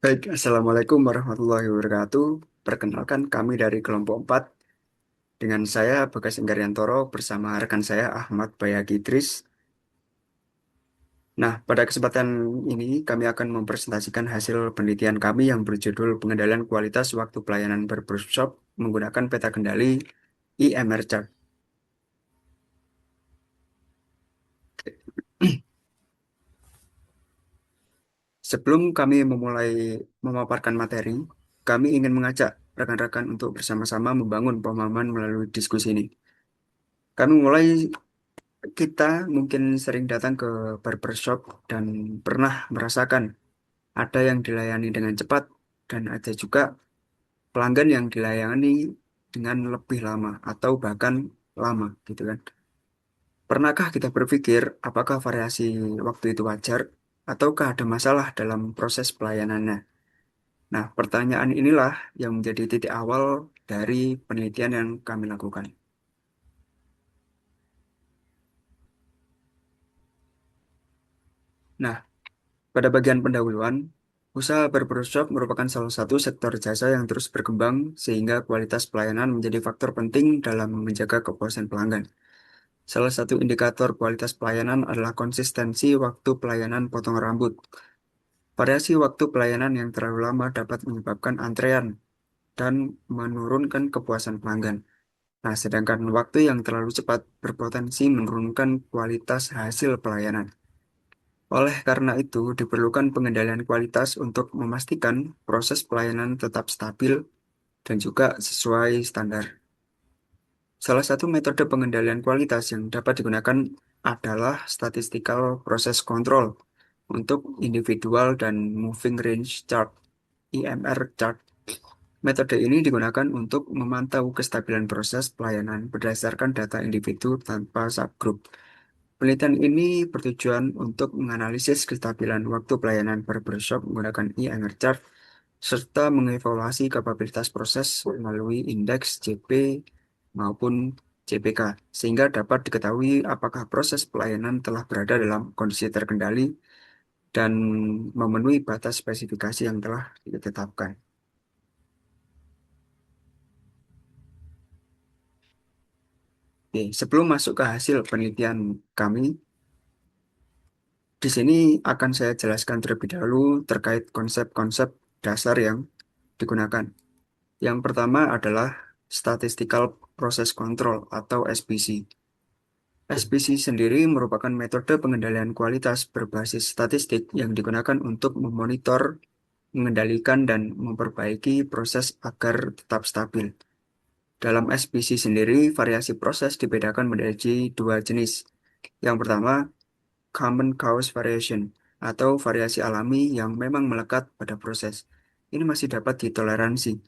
Baik, Assalamualaikum warahmatullahi wabarakatuh. Perkenalkan kami dari kelompok 4 dengan saya Bagas Enggariantoro bersama rekan saya Ahmad Bayagi Idris. Nah, pada kesempatan ini kami akan mempresentasikan hasil penelitian kami yang berjudul Pengendalian Kualitas Waktu Pelayanan Berworkshop menggunakan peta kendali IMR Chart. Sebelum kami memulai memaparkan materi, kami ingin mengajak rekan-rekan untuk bersama-sama membangun pemahaman melalui diskusi ini. Kami mulai Kita mungkin sering datang ke barbershop dan pernah merasakan ada yang dilayani dengan cepat dan ada juga pelanggan yang dilayani dengan lebih lama atau bahkan lama gitu kan. Pernahkah kita berpikir apakah variasi waktu itu wajar ataukah ada masalah dalam proses pelayanannya? Nah, pertanyaan inilah yang menjadi titik awal dari penelitian yang kami lakukan. Nah, pada bagian pendahuluan, usaha barbershop merupakan salah satu sektor jasa yang terus berkembang sehingga kualitas pelayanan menjadi faktor penting dalam menjaga kepuasan pelanggan. Salah satu indikator kualitas pelayanan adalah konsistensi waktu pelayanan potong rambut. Variasi waktu pelayanan yang terlalu lama dapat menyebabkan antrean dan menurunkan kepuasan pelanggan. Nah, sedangkan waktu yang terlalu cepat berpotensi menurunkan kualitas hasil pelayanan. Oleh karena itu, diperlukan pengendalian kualitas untuk memastikan proses pelayanan tetap stabil dan juga sesuai standar. Salah satu metode pengendalian kualitas yang dapat digunakan adalah statistical process control untuk individual dan moving range chart (IMR chart). Metode ini digunakan untuk memantau kestabilan proses pelayanan berdasarkan data individu tanpa subgroup. Penelitian ini bertujuan untuk menganalisis kestabilan waktu pelayanan barbershop menggunakan IMR chart serta mengevaluasi kapabilitas proses melalui indeks JP maupun JPK sehingga dapat diketahui apakah proses pelayanan telah berada dalam kondisi terkendali dan memenuhi batas spesifikasi yang telah ditetapkan. Oke, sebelum masuk ke hasil penelitian kami, di sini akan saya jelaskan terlebih dahulu terkait konsep-konsep dasar yang digunakan. Yang pertama adalah Statistical Process Control atau SPC. SPC sendiri merupakan metode pengendalian kualitas berbasis statistik yang digunakan untuk memonitor, mengendalikan, dan memperbaiki proses agar tetap stabil. Dalam SPC sendiri, variasi proses dibedakan menjadi dua jenis. Yang pertama, Common Cause Variation atau variasi alami yang memang melekat pada proses. Ini masih dapat ditoleransi.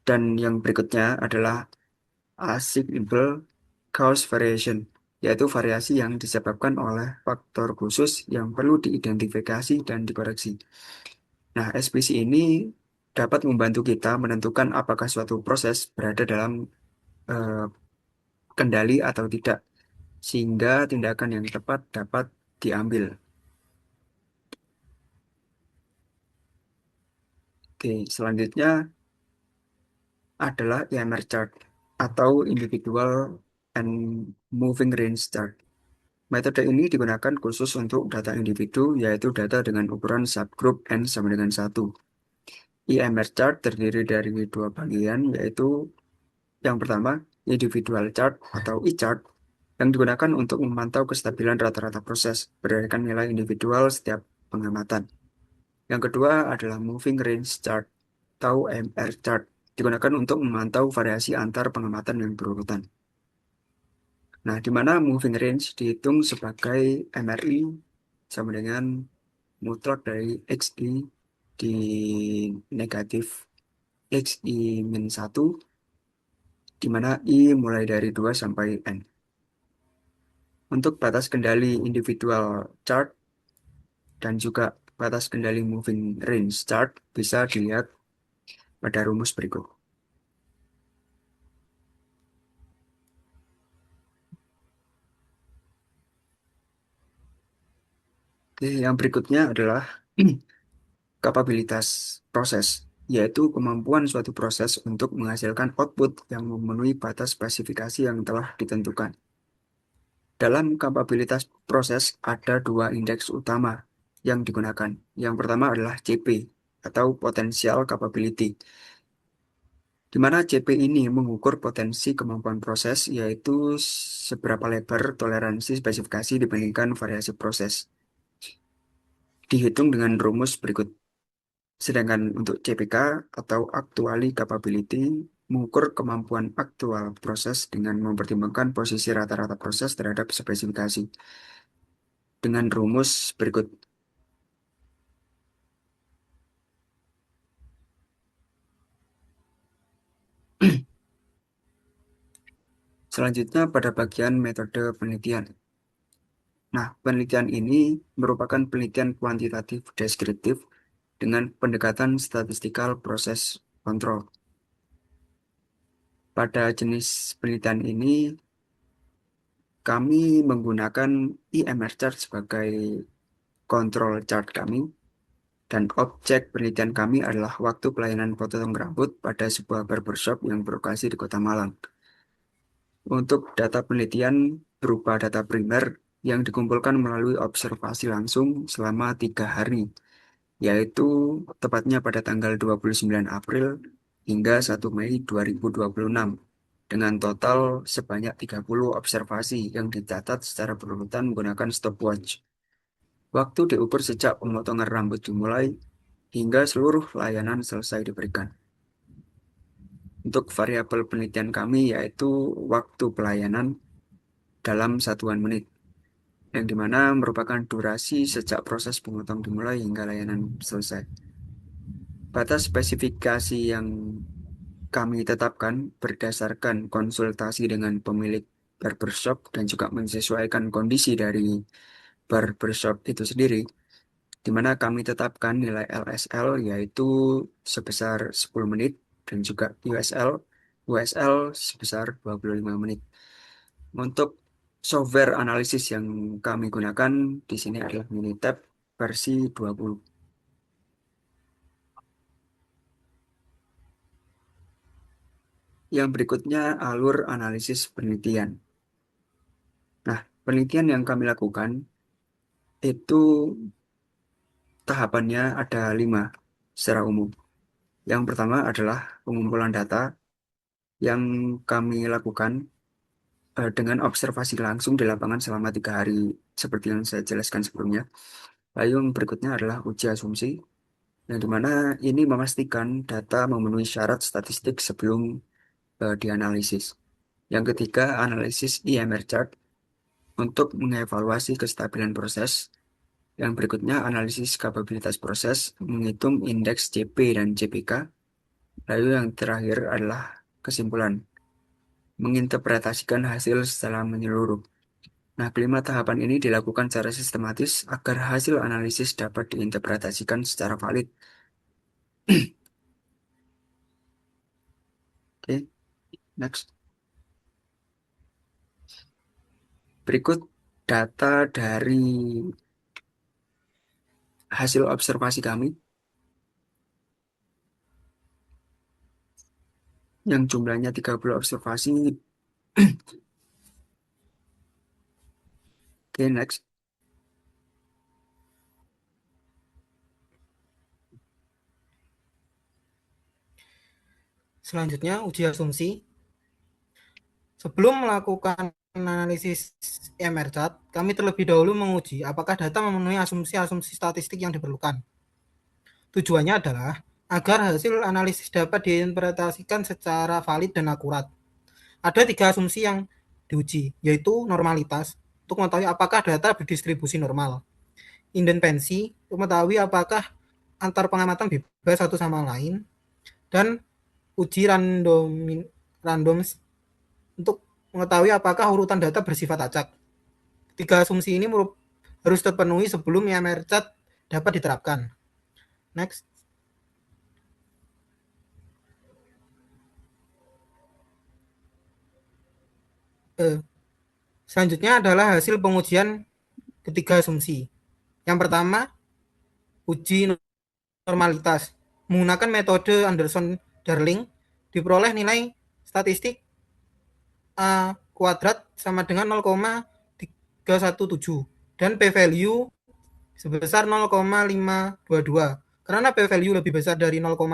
Dan yang berikutnya adalah Assignable Cause Variation, yaitu variasi yang disebabkan oleh faktor khusus yang perlu diidentifikasi dan dikoreksi. Nah, SPC ini dapat membantu kita menentukan apakah suatu proses berada dalam eh, kendali atau tidak, sehingga tindakan yang tepat dapat diambil. Oke, selanjutnya adalah EMR chart atau Individual and Moving Range Chart. Metode ini digunakan khusus untuk data individu, yaitu data dengan ukuran subgroup N sama dengan 1. EMR chart terdiri dari dua bagian, yaitu yang pertama, individual chart atau e-chart, yang digunakan untuk memantau kestabilan rata-rata proses berdasarkan nilai individual setiap pengamatan. Yang kedua adalah moving range chart atau MR chart, digunakan untuk memantau variasi antar pengamatan yang berurutan. Nah, di mana moving range dihitung sebagai MRI sama dengan mutlak dari XI di negatif XI min 1, di mana I mulai dari 2 sampai N. Untuk batas kendali individual chart dan juga batas kendali moving range chart bisa dilihat pada rumus berikut. Oke, yang berikutnya adalah kapabilitas proses, yaitu kemampuan suatu proses untuk menghasilkan output yang memenuhi batas spesifikasi yang telah ditentukan. Dalam kapabilitas proses ada dua indeks utama yang digunakan. Yang pertama adalah CP atau Potential Capability, di mana CP ini mengukur potensi kemampuan proses, yaitu seberapa lebar toleransi spesifikasi dibandingkan variasi proses. Dihitung dengan rumus berikut. Sedangkan untuk CPK atau Actually Capability mengukur kemampuan aktual proses dengan mempertimbangkan posisi rata-rata proses terhadap spesifikasi. Dengan rumus berikut. Selanjutnya pada bagian metode penelitian. Nah, penelitian ini merupakan penelitian kuantitatif deskriptif dengan pendekatan statistikal proses kontrol. Pada jenis penelitian ini, kami menggunakan IMR chart sebagai kontrol chart kami, dan objek penelitian kami adalah waktu pelayanan potong rambut pada sebuah barbershop yang berlokasi di Kota Malang. Untuk data penelitian berupa data primer yang dikumpulkan melalui observasi langsung selama 3 hari, yaitu tepatnya pada tanggal 29 April hingga 1 Mei 2026, dengan total sebanyak 30 observasi yang dicatat secara berurutan menggunakan stopwatch. Waktu diukur sejak pemotongan rambut dimulai hingga seluruh layanan selesai diberikan. Untuk variabel penelitian kami yaitu waktu pelayanan dalam satuan menit, yang dimana merupakan durasi sejak proses pemotong dimulai hingga layanan selesai. Batas spesifikasi yang kami tetapkan berdasarkan konsultasi dengan pemilik barbershop dan juga menyesuaikan kondisi dari barbershop itu sendiri, di mana kami tetapkan nilai LSL yaitu sebesar 10 menit dan juga USL sebesar 25 menit. Untuk software analisis yang kami gunakan di sini adalah Minitab versi 20. Yang berikutnya alur analisis penelitian. Nah, penelitian yang kami lakukan itu tahapannya ada 5 secara umum. Yang pertama adalah pengumpulan data yang kami lakukan dengan observasi langsung di lapangan selama 3 hari, seperti yang saya jelaskan sebelumnya. Lalu yang berikutnya adalah uji asumsi, yang dimana ini memastikan data memenuhi syarat statistik sebelum dianalisis. Yang ketiga, analisis IMR chart untuk mengevaluasi kestabilan proses. Yang berikutnya, analisis kapabilitas proses, menghitung indeks CP dan CPK. Lalu yang terakhir adalah kesimpulan, menginterpretasikan hasil secara menyeluruh. Nah, kelima tahapan ini dilakukan secara sistematis agar hasil analisis dapat diinterpretasikan secara valid. Oke, next. Berikut data dari hasil observasi kami yang jumlahnya 30 observasi. Oke, next. Selanjutnya, uji asumsi. Sebelum melakukan analisis EMR chart, kami terlebih dahulu menguji apakah data memenuhi asumsi-asumsi statistik yang diperlukan. Tujuannya adalah agar hasil analisis dapat diinterpretasikan secara valid dan akurat. Ada 3 asumsi yang diuji, yaitu normalitas, untuk mengetahui apakah data berdistribusi normal. Independensi, untuk mengetahui apakah antar pengamatan bebas satu sama lain. Dan uji random untuk mengetahui apakah urutan data bersifat acak. 3 asumsi ini harus terpenuhi sebelum IMR chart dapat diterapkan. Next. Selanjutnya adalah hasil pengujian ketiga asumsi. Yang pertama, uji normalitas. Menggunakan metode Anderson-Darling diperoleh nilai statistik A kuadrat sama dengan 0,317 dan p-value sebesar 0,522. Karena p-value lebih besar dari 0,05,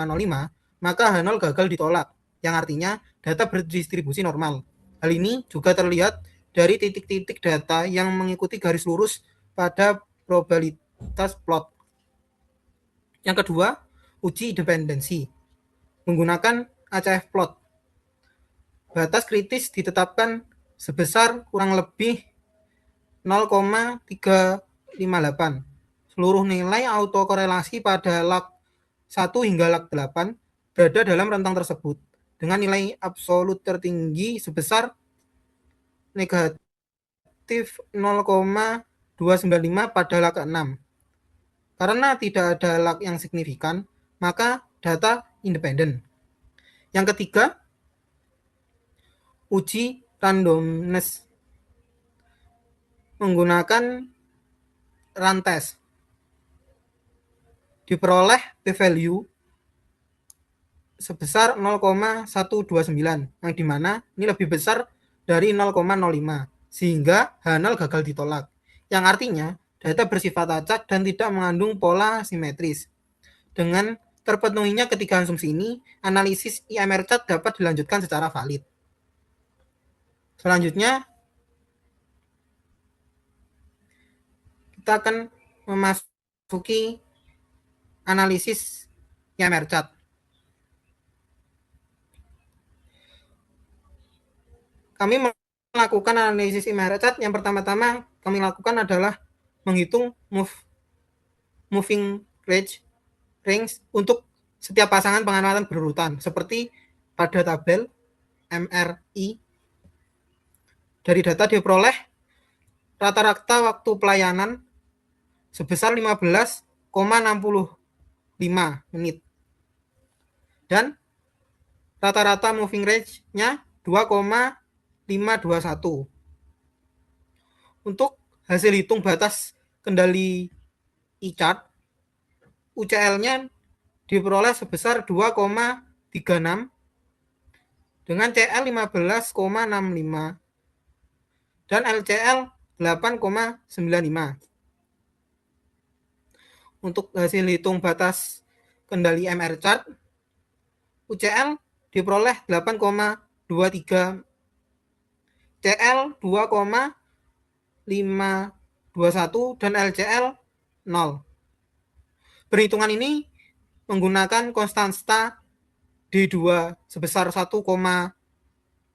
maka H0 gagal ditolak, yang artinya data berdistribusi normal. Hal ini juga terlihat dari titik-titik data yang mengikuti garis lurus pada probabilitas plot. Yang kedua, uji independensi menggunakan ACF plot. Batas kritis ditetapkan sebesar kurang lebih 0,358. Seluruh nilai autokorelasi pada lag 1 hingga lag 8 berada dalam rentang tersebut dengan nilai absolut tertinggi sebesar negatif 0,295 pada lag 6. Karena tidak ada lag yang signifikan, maka data independen. Yang ketiga, uji randomness menggunakan run test. Diperoleh p-value sebesar 0,129, yang dimana ini lebih besar dari 0,05, sehingga H0 gagal ditolak, yang artinya data bersifat acak dan tidak mengandung pola simetris. Dengan terpenuhinya ketiga asumsi ini, analisis IMR chart dapat dilanjutkan secara valid. Selanjutnya, kita akan memasuki analisis IMR chart. Kami melakukan analisis IMR chart. Yang pertama-tama kami lakukan adalah menghitung moving range untuk setiap pasangan pengamatan berurutan, seperti pada tabel MRI. Dari data diperoleh rata-rata waktu pelayanan sebesar 15,65 menit dan rata-rata moving range-nya 2,521. Untuk hasil hitung batas kendali e-chart, UCL-nya diperoleh sebesar 2,36 dengan CL 15,65 dan LCL 8,95. Untuk hasil hitung batas kendali MR chart, UCL diperoleh 8,23, CL 2,521 dan LCL 0. Perhitungan ini menggunakan konstanta D2 sebesar 1,218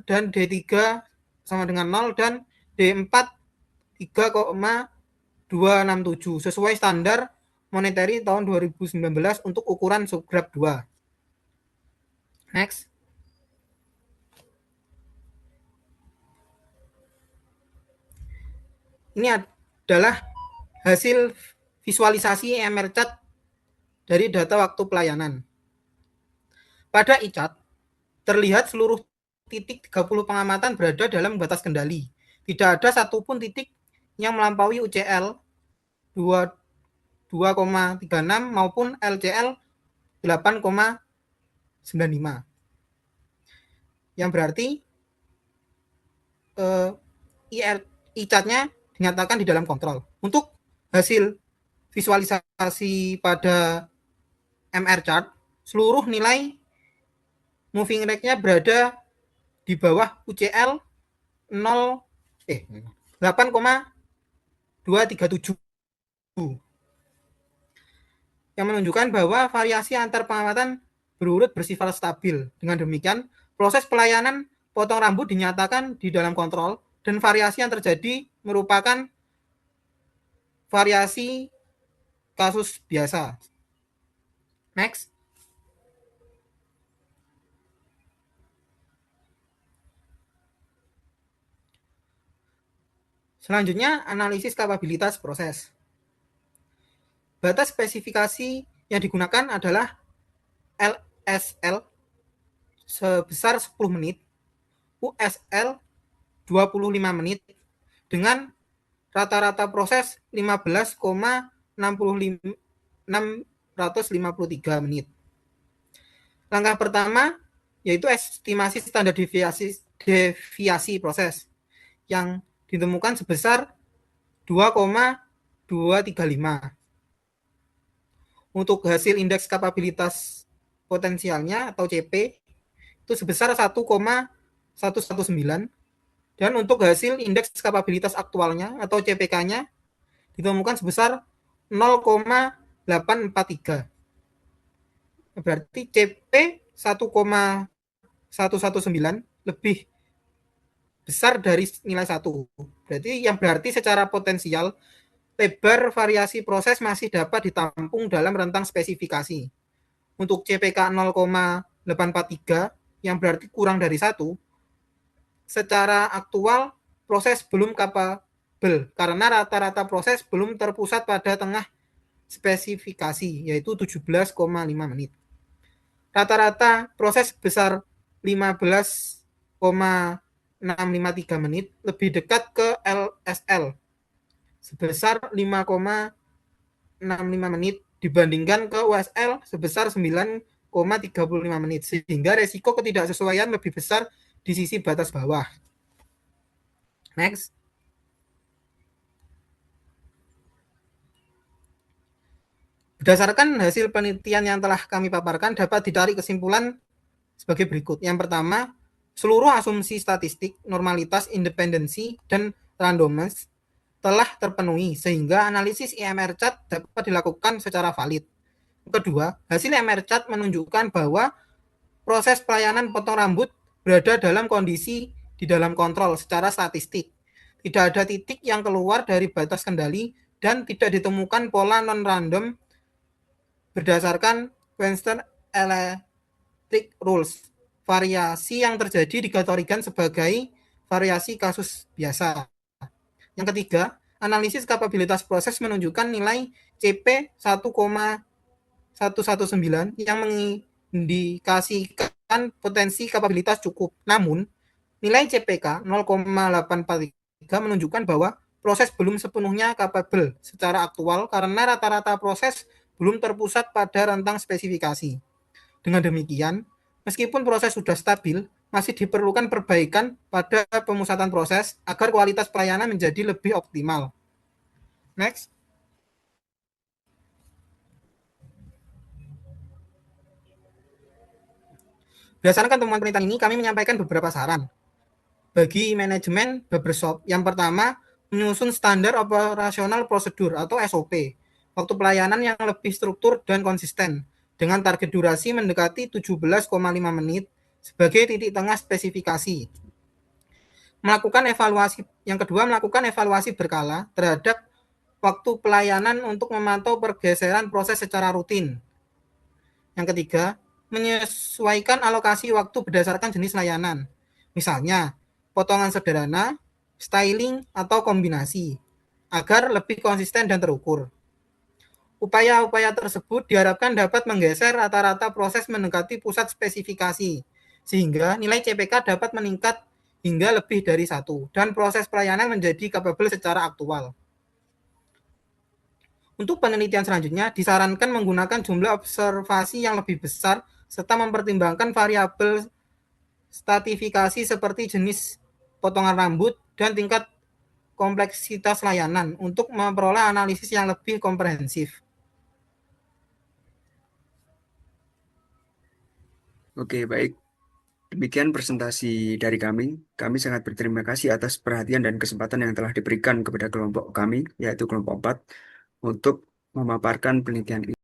dan D3 sama dengan 0 dan D4 3,267 sesuai standar monetary tahun 2019 untuk ukuran subgraf 2. Next. Ini adalah hasil visualisasi IMR chart dari data waktu pelayanan. Pada e-chart, terlihat seluruh titik 30 pengamatan berada dalam batas kendali. Tidak ada satupun titik yang melampaui UCL 2,36 maupun LCL 8,95. Yang berarti e-chart-nya dinyatakan di dalam kontrol. Untuk hasil visualisasi pada MR chart, seluruh nilai moving rate-nya berada di bawah UCL 8,237 yang menunjukkan bahwa variasi antar pengamatan berurut bersifat stabil. Dengan demikian, proses pelayanan potong rambut dinyatakan di dalam kontrol dan variasi yang terjadi merupakan variasi kasus biasa. Next. Selanjutnya, analisis kapabilitas proses. Batas spesifikasi yang digunakan adalah LSL sebesar 10 menit, USL 25 menit, dengan rata-rata proses 15,65 653 menit. Langkah pertama yaitu estimasi standar deviasi proses yang ditemukan sebesar 2,235. Untuk hasil indeks kapabilitas potensialnya atau CP itu sebesar 1,119, dan untuk hasil indeks kapabilitas aktualnya atau CPK-nya ditemukan sebesar 0,843. Berarti CP 1,119 lebih besar dari nilai 1. Berarti secara potensial lebar variasi proses masih dapat ditampung dalam rentang spesifikasi. Untuk CPK 0,843 yang berarti kurang dari 1, secara aktual proses belum kapabel karena rata-rata proses belum terpusat pada tengah spesifikasi, yaitu 17,5 menit. Rata-rata proses besar 15,653 menit lebih dekat ke LSL sebesar 5,65 menit dibandingkan ke USL sebesar 9,35 menit, sehingga resiko ketidaksesuaian lebih besar di sisi batas bawah. Next. Berdasarkan hasil penelitian yang telah kami paparkan, dapat ditarik kesimpulan sebagai berikut. Yang pertama, seluruh asumsi statistik, normalitas, independensi, dan randomness telah terpenuhi, sehingga analisis EMR chart dapat dilakukan secara valid. Kedua, hasil EMR chart menunjukkan bahwa proses pelayanan potong rambut berada dalam kondisi di dalam kontrol secara statistik. Tidak ada titik yang keluar dari batas kendali dan tidak ditemukan pola non-random berdasarkan Western Electric Rules. Variasi yang terjadi dikategorikan sebagai variasi kasus biasa. Yang ketiga, analisis kapabilitas proses menunjukkan nilai CP 1,119 yang mengindikasikan potensi kapabilitas cukup. Namun, nilai CPK 0,843 menunjukkan bahwa proses belum sepenuhnya kapabel secara aktual karena rata-rata proses belum terpusat pada rentang spesifikasi. Dengan demikian, meskipun proses sudah stabil, masih diperlukan perbaikan pada pemusatan proses agar kualitas pelayanan menjadi lebih optimal. Next. Berdasarkan temuan penelitian ini, kami menyampaikan beberapa saran bagi manajemen barbershop. Yang pertama, menyusun standar operasional prosedur atau SOP, waktu pelayanan yang lebih struktur dan konsisten, dengan target durasi mendekati 17,5 menit sebagai titik tengah spesifikasi. Yang kedua, melakukan evaluasi berkala terhadap waktu pelayanan untuk memantau pergeseran proses secara rutin. Yang ketiga, menyesuaikan alokasi waktu berdasarkan jenis layanan. Misalnya, potongan sederhana, styling, atau kombinasi, agar lebih konsisten dan terukur. Upaya-upaya tersebut diharapkan dapat menggeser rata-rata proses mendekati pusat spesifikasi, sehingga nilai CPK dapat meningkat hingga lebih dari 1, dan proses pelayanan menjadi kapabel secara aktual. Untuk penelitian selanjutnya, disarankan menggunakan jumlah observasi yang lebih besar serta mempertimbangkan variabel stratifikasi seperti jenis potongan rambut dan tingkat kompleksitas layanan untuk memperoleh analisis yang lebih komprehensif. Oke, baik. Demikian presentasi dari kami. Kami sangat berterima kasih atas perhatian dan kesempatan yang telah diberikan kepada kelompok kami, yaitu kelompok 4, untuk memaparkan penelitian ini.